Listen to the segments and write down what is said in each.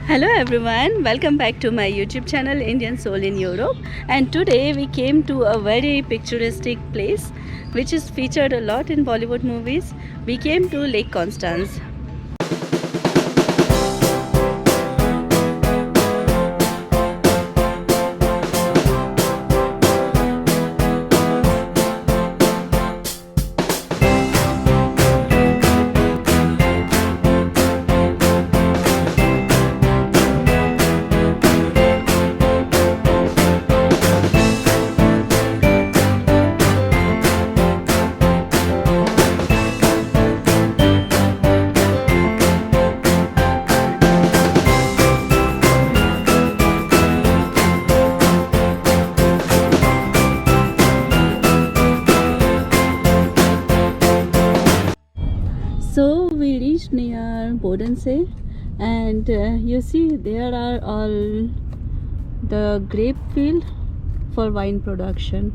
Hello everyone, welcome back to my YouTube channel Indian Soul in Europe, and today we came to a very picturesque place which is featured a lot in Bollywood movies. We came to Lake Constance. So we reached near Bodensee, and you see there are all the grape field for wine production.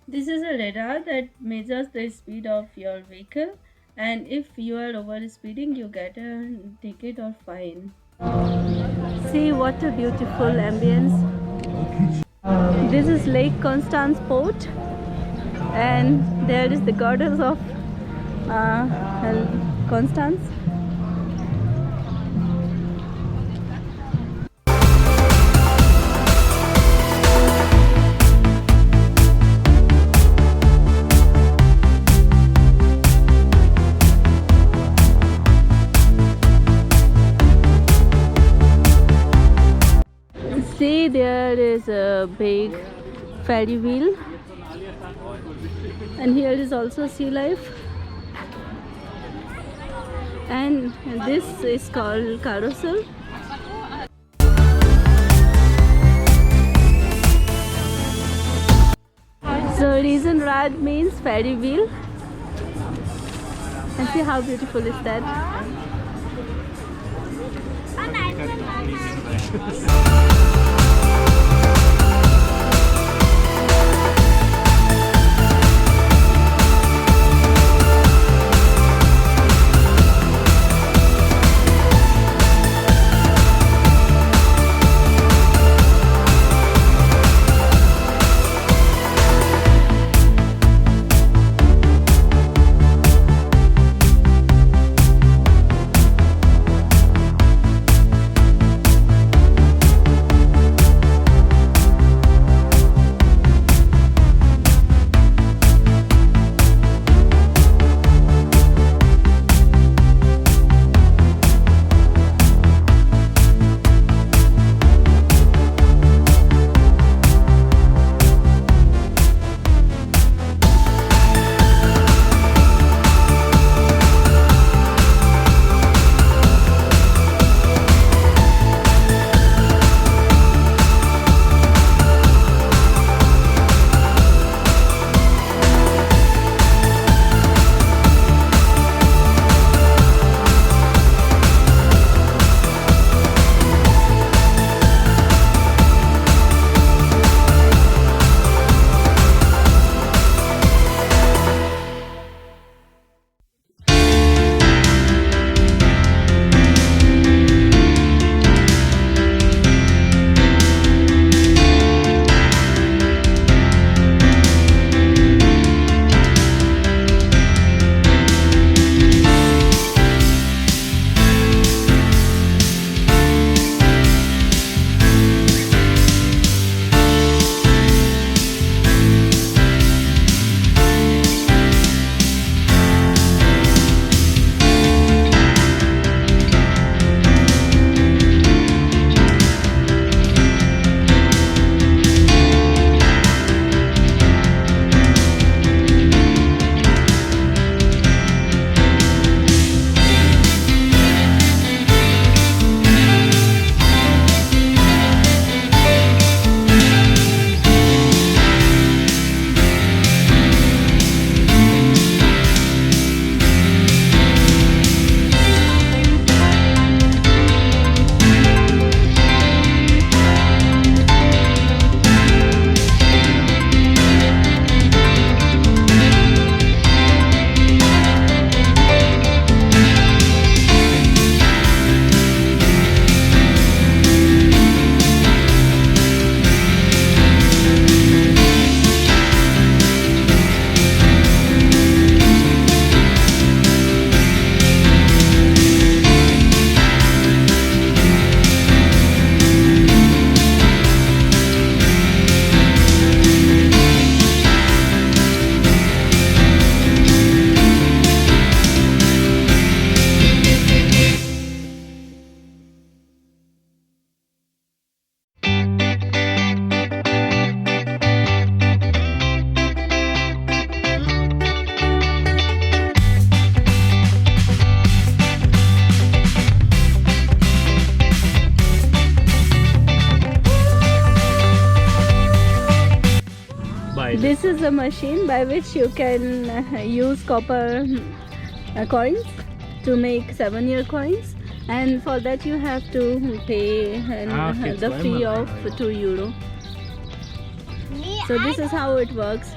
This is a radar that measures the speed of your vehicle, and if you are over speeding you get a ticket or fine. See what a beautiful ambience. This is Lake Constance Port, and there is the goddess of Constance. See, there is a big ferry wheel, and here is also sea life, and this is called carousel. So reason rad means ferry wheel, and see how beautiful is that. a machine by which you can use copper coins to make 7-year coins, and for that you have to pay the fee of €2. So this is how it works.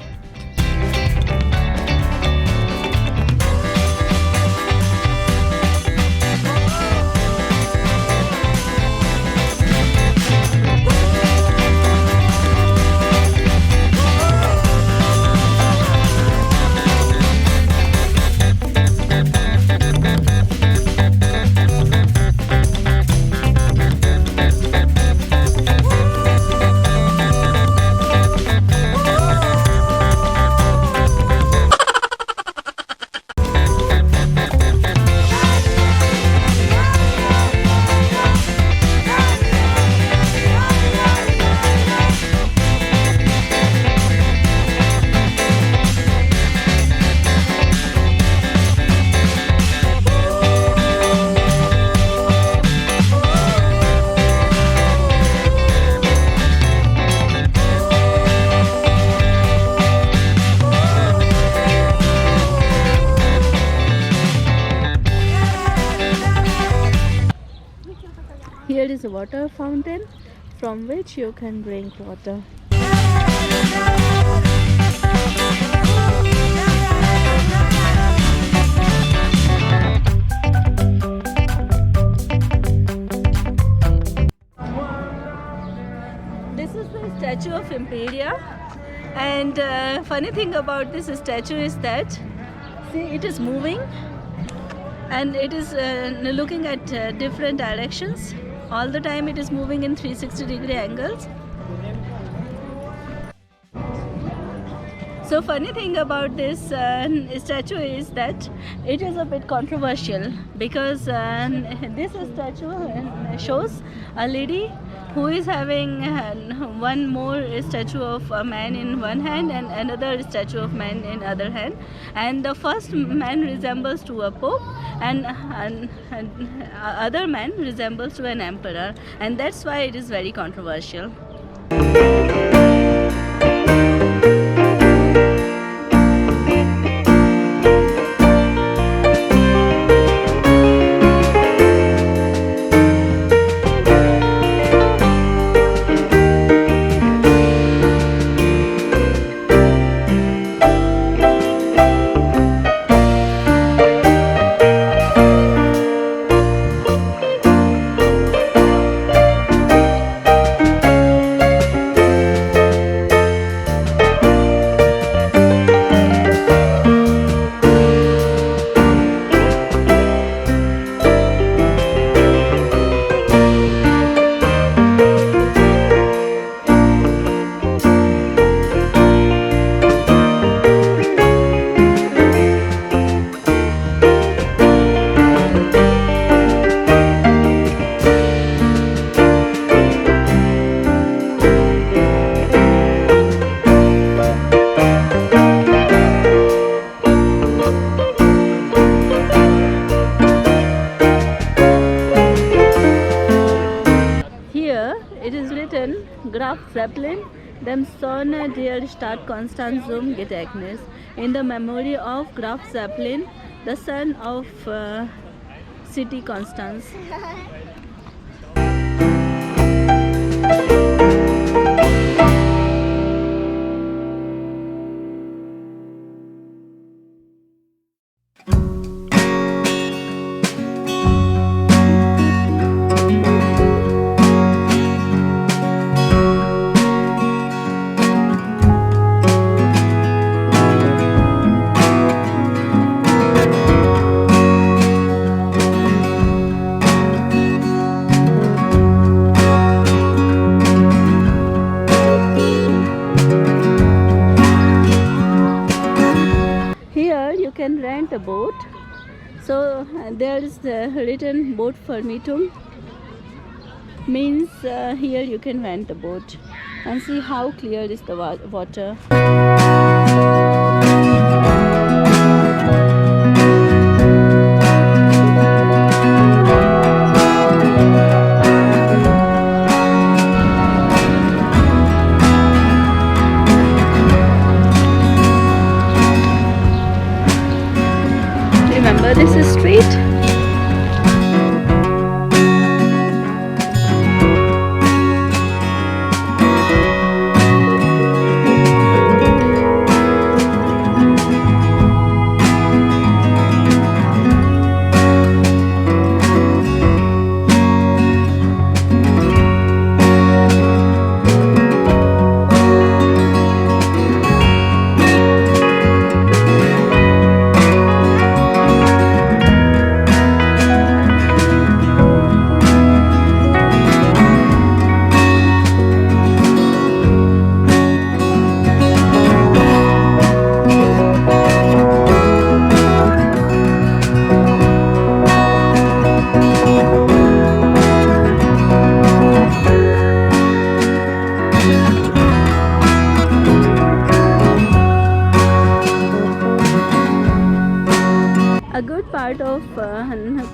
Here is a water fountain from which you can drink water. This is the statue of Imperia, and funny thing about this statue is that, see, it is moving and it is looking at different directions. All the time it is moving in 360-degree angles. So funny thing about this statue is that it is a bit controversial, because this statue shows a lady who is having one more statue of a man in one hand and another statue of man in other hand, and the first man resembles to a pope, and other man resembles to an emperor, and that's why it is very controversial. Graf Zeppelin, dem Sonne der Stadt Constance zum Gedächtnis, in the memory of Graf Zeppelin, the son of city Constance. Can rent a boat. So there is the written boat Vermietung, means here you can rent a boat, and see how clear is the water. remember this street? A good part of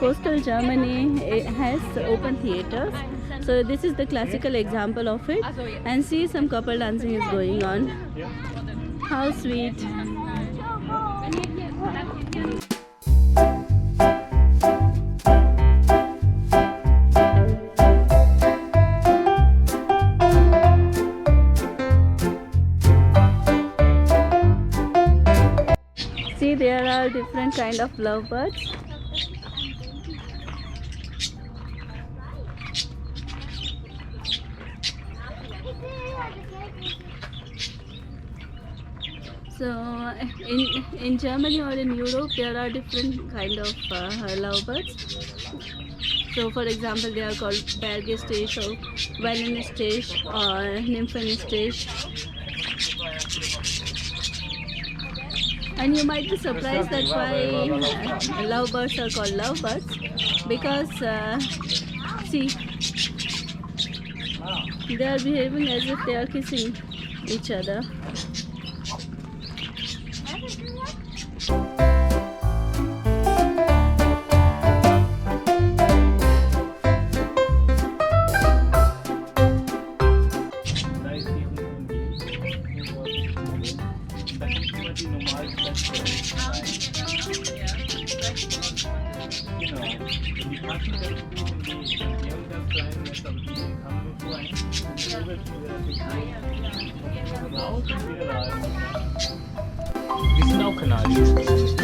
coastal Germany has open theaters. So this is the classical example of it. And see, some couple dancing is going on. How sweet. See, there are different kind of lovebirds. So in Germany or in Europe, there are different kind of lovebirds. So for example, they are called Bergestich or Wallenstich or Nymphenstich. And you might be surprised that why lovebirds are called lovebirds, because see, they are behaving as if they are kissing each other. Die sind auch Kanadier.